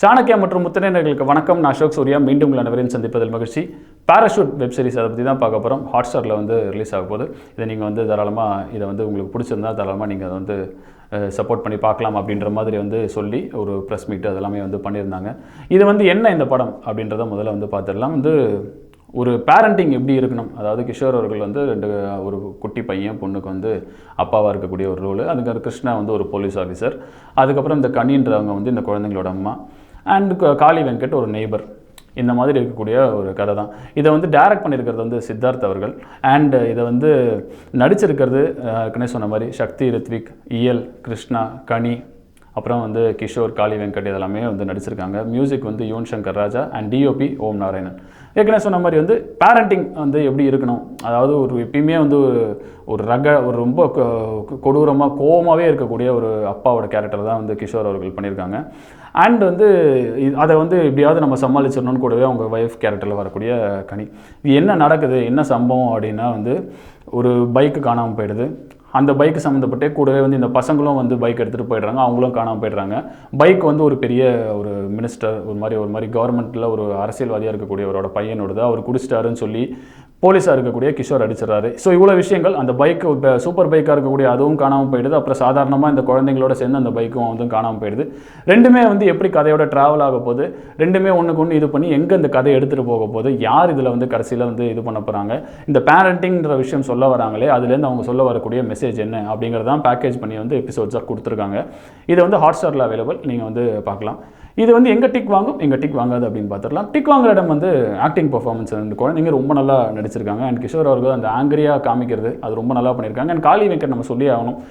சாணக்கியா மற்றும் முத்திரையர்களுக்கு வணக்கம். நான் அசோக் சூர்யா. மீண்டும் உங்கள் அனைவரையும் சந்திப்பதில் மகிழ்ச்சி. பேராஷூட் வெப் சீரிஸ் அதை பற்றி தான் பார்க்க போகிறோம். ஹாட்ஸ்டாரில் வந்து ரிலீஸ் ஆக போகுது. இதை நீங்கள் வந்து தாராளமாக இதை வந்து உங்களுக்கு பிடிச்சிருந்தா தாராளமாக நீங்கள் அதை வந்து சப்போர்ட் பண்ணி பார்க்கலாம் அப்படின்ற மாதிரி வந்து சொல்லி ஒரு ப்ரெஸ் மீட் அதெல்லாமே வந்து பண்ணியிருந்தாங்க. இது வந்து என்ன இந்த படம் அப்படின்றத முதல்ல வந்து பார்த்துடலாம். வந்து ஒரு பேரண்டிங் எப்படி இருக்கணும், அதாவது கிஷோர் அவர்கள் வந்து ஒரு குட்டி பையன் பொண்ணுக்கு வந்து அப்பாவாக இருக்கக்கூடிய ஒரு ரோல். அதுக்கு கிருஷ்ணா வந்து ஒரு போலீஸ் ஆஃபீஸர். அதுக்கப்புறம் இந்த கனின்றவங்க வந்து இந்த குழந்தைங்களோட அம்மா. அண்ட் காளி வெங்கட் ஒரு நெய்பர். இந்த மாதிரி இருக்கக்கூடிய ஒரு கதை தான். இதை வந்து டைரக்ட் பண்ணியிருக்கிறது வந்து சித்தார்த் அவர்கள். அண்ட் இதை வந்து நடிச்சிருக்கிறது ஏற்கனவே சொன்ன மாதிரி சக்தி, ரித்விக், இயல், கிருஷ்ணா, கனி, அப்புறம் வந்து கிஷோர், காளி வெங்கட் இதெல்லாமே வந்து நடிச்சிருக்காங்க. மியூசிக் வந்து யுவன் சங்கர் ராஜா அண்ட் டிஓபி ஓம் நாராயணன். ஏற்கனவே சொன்ன மாதிரி வந்து பேரண்டிங் வந்து எப்படி இருக்கணும், அதாவது ஒரு எப்பயுமே வந்து ஒரு ரொம்ப கொடூரமாக கோவமாகவே இருக்கக்கூடிய ஒரு அப்பாவோட கேரக்டர் தான் வந்து கிஷோர் அவர்கள் பண்ணியிருக்காங்க. அண்ட் வந்து அதை வந்து எப்படியாவது நம்ம சமாளிச்சிடணும்னு கூடவே அவங்க ஒய்ஃப் கேரக்டரில் வரக்கூடிய கனி. இது என்ன நடக்குது, என்ன சம்பவம் அப்படின்னா வந்து ஒரு பைக்கு காணாமல் போயிடுது. அந்த பைக்கு சம்மந்தப்பட்டே கூடவே வந்து இந்த பசங்களும் வந்து பைக் எடுத்துகிட்டு போயிடுறாங்க, அவங்களும் காணாமல் போயிடுறாங்க. பைக் வந்து ஒரு பெரிய ஒரு மினிஸ்டர், ஒரு மாதிரி கவர்மெண்ட்டில் ஒரு அரசியல்வாதியாக இருக்கக்கூடியவரோட பையனோடது. அவர் குடிச்சிட்டாருன்னு சொல்லி போலீஸாக இருக்கக்கூடிய கிஷோர் அடிச்சிடறாரு. ஸோ இவ்வளோ விஷயங்கள். அந்த பைக்கு இப்போ சூப்பர் பைக்காக இருக்கக்கூடிய அதுவும் காணாமல் போயிடுது. அப்புறம் சாதாரணமாக இந்த குழந்தைங்களோட சேர்ந்து அந்த பைக்கும் வந்து காணாமல் போயிடுது. ரெண்டுமே வந்து எப்படி கதையோட ட்ராவல் ஆக போகுது, ரெண்டுமே ஒன்றுக்கு ஒன்று இது பண்ணி எங்கே இந்த கதையை எடுத்துகிட்டு போக போகுது, யார் இதில் வந்து கடைசியில் வந்து இது பண்ண போகிறாங்க, இந்த பேரண்டிங்கிற விஷயம் சொல்ல வராங்களே அதுலேருந்து அவங்க சொல்ல வரக்கூடிய மெசேஜ் என்ன அப்படிங்கிறதான் பேக்கேஜ் பண்ணி வந்து எபிசோட்ஸாக கொடுத்துருக்காங்க. இது வந்து ஹாட்ஸ்டாரில் அவைலபிள், நீங்கள் வந்து பார்க்கலாம். இது வந்து எங்கே டிக் வாங்கும், எங்கே டிக் வாங்காது அப்படின்னு பார்த்துடலாம். டிக் வாங்குற இடம் வந்து ஆக்டிங் பர்ஃபார்மன்ஸ். அந்த குழந்தைங்க ரொம்ப நல்லா நடிச்சிருக்காங்க. அண்ட் கிஷோர் அவர்கள் அந்த ஆங்கிரியாக காமிக்கிறது அது ரொம்ப நல்லா பண்ணியிருக்காங்க. அண்ட் காளி வெங்கட் நம்ம சொல்லி ஆகணும்.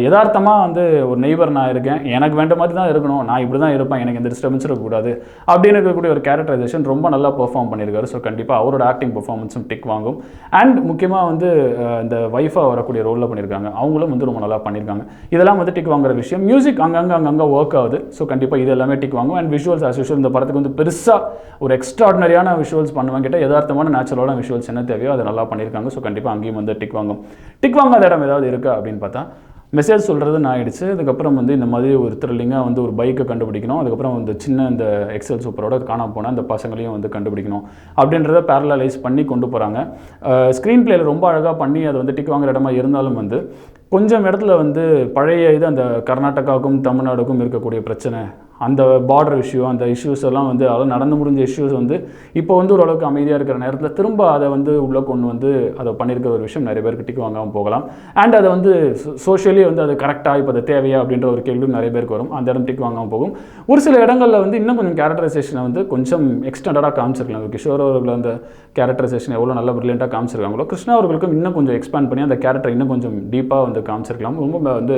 யதார்த்தமாக வந்து ஒரு நெய்பர் நான் இருக்கேன், எனக்கு வேண்ட மாதிரி தான் இருக்கணும், நான் இப்படி தான் இருப்பேன், எனக்கு எந்த டிஸ்டர்பன்ஸ் இருக்கக்கூடாது அப்படின்னு இருக்கக்கூடிய ஒரு கேரக்டரைசேஷன் ரொம்ப நல்லா பெர்ஃபார்ம் பண்ணியிருக்காரு. ஸோ கண்டிப்பாக அவரோட ஆக்டிங் பெர்ஃபார்மன்ஸும் டிக் வாங்கும். அண்ட் முக்கியமாக வந்து இந்த ஒய்ஃபாக வரக்கூடிய ரோலில் பண்ணியிருக்காங்க, அவங்களும் வந்து ரொம்ப நல்லா பண்ணியிருக்காங்க. இதெல்லாம் வந்து டிக் வாங்குற விஷயம். மியூசிக் அங்கங்கே ஒர்க் ஆகுது. ஸோ கண்டிப்பாக இது எல்லாமே டிக் வாங்கும். அண்ட் விஷுவல்ஸ் ஆஸ் யூஷுவல் இந்த படத்துக்கு வந்து பெருசாக ஒரு எக்ஸ்ட்ராடினரியான விஷுவல்ஸ் பண்ணுவாங்க கிட்ட யதார்த்தமான நேச்சுரலான விஷுவல்ஸ் என்ன தேவையோ அதை நல்லா பண்ணியிருக்காங்க. ஸோ கண்டிப்பாக அங்கேயும் வந்து டிக் வாங்கும். டிக் வாங்காத இடம் ஏதாவது இருக்கா அப்படின்னு பார்த்தா மெசேஜ் சொல்கிறது நான் ஆயிடுச்சு. அதுக்கப்புறம் வந்து இந்த மாதிரி ஒரு த்ரில்லிங்காக வந்து ஒரு பைக்கை கண்டுபிடிக்கணும். அதுக்கப்புறம் வந்து சின்ன இந்த எக்ஸல் சூப்பரோட காணாமல் போனால் அந்த பசங்களையும் வந்து கண்டுபிடிக்கணும் அப்படின்றத பேரலைஸ் பண்ணி கொண்டு போகிறாங்க. ஸ்க்ரீன் பிளேயில் ரொம்ப அழகாக பண்ணி அதை வந்து டிக் வாங்குற இடமா இருந்தாலும் வந்து கொஞ்சம் இடத்துல வந்து பழைய இது அந்த கர்நாடகாவுக்கும் தமிழ்நாடுக்கும் இருக்கக்கூடிய பிரச்சனை, அந்த பார்டர் இஷ்யூ, அந்த இஷ்யூஸ் எல்லாம் வந்து அதெல்லாம் நடந்து முடிஞ்ச இஷ்யூஸ் வந்து இப்போ வந்து ஓரளவுக்கு அமைதியாக இருக்கிற நேரத்தில் திரும்ப அதை வந்து உள்ளே கொண்டு வந்து அதை பண்ணியிருக்கிற ஒரு விஷயம் நிறைய பேருக்கு டிக் வாங்காமல் போகலாம். அண்ட் அதை வந்து சோஷியலி வந்து அது கரெக்டாக இப்போ அதை தேவையா அப்படின்ற ஒரு கேள்வி நிறைய பேருக்கு வரும். அந்த இடம் டிக் வாங்காமல் போகும். ஒரு சில இடங்களில் வந்து இன்னும் கொஞ்சம் கேரக்டரைசேஷனை வந்து கொஞ்சம் எக்ஸ்டெண்டடாக காமிச்சிருக்கலாம். கிஷோர் அவர்கள் அந்த கேரக்டரைசேஷன் எவ்வளோ நல்லா பிரில்லியண்ட்டாக காமிச்சிருக்காங்களோ, கிருஷ்ணா அவர்களுக்கும் இன்னும் கொஞ்சம் எக்ஸ்பேண்ட் பண்ணி அந்த கேரக்டர் இன்னும் கொஞ்சம் டீப்பாக வந்து காமிச்சிருக்கலாம். ரொம்ப வந்து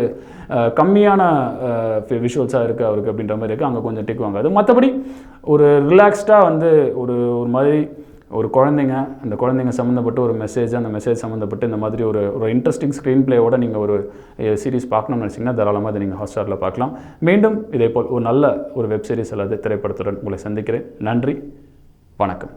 கம்மியான விஷுவல்ஸாக இருக்குது அவருக்கு அப்படின்ற மாதிரி இருக்குது. அங்கே கொஞ்சம் டிக் வாங்காது. மற்றபடி ஒரு ரிலாக்ஸ்டாக வந்து ஒரு மாதிரி ஒரு குழந்தைங்க, அந்த குழந்தைங்க சம்மந்தப்பட்டு ஒரு மெசேஜ், அந்த மெசேஜ் சம்மந்தப்பட்டு இந்த மாதிரி ஒரு இன்ட்ரெஸ்டிங் ஸ்க்ரீன் பிளேயோட நீங்கள் ஒரு சீரிஸ் பார்க்கணும்னு நினச்சிங்கன்னா தாராளமாக அதை நீங்கள் ஹாட்ஸ்டாரில் பார்க்கலாம். மீண்டும் இதே போல் ஒரு நல்ல ஒரு வெப் சீரிஸ் அல்லது திரைப்படத்துடன் உங்களை சந்திக்கிறேன். நன்றி, வணக்கம்.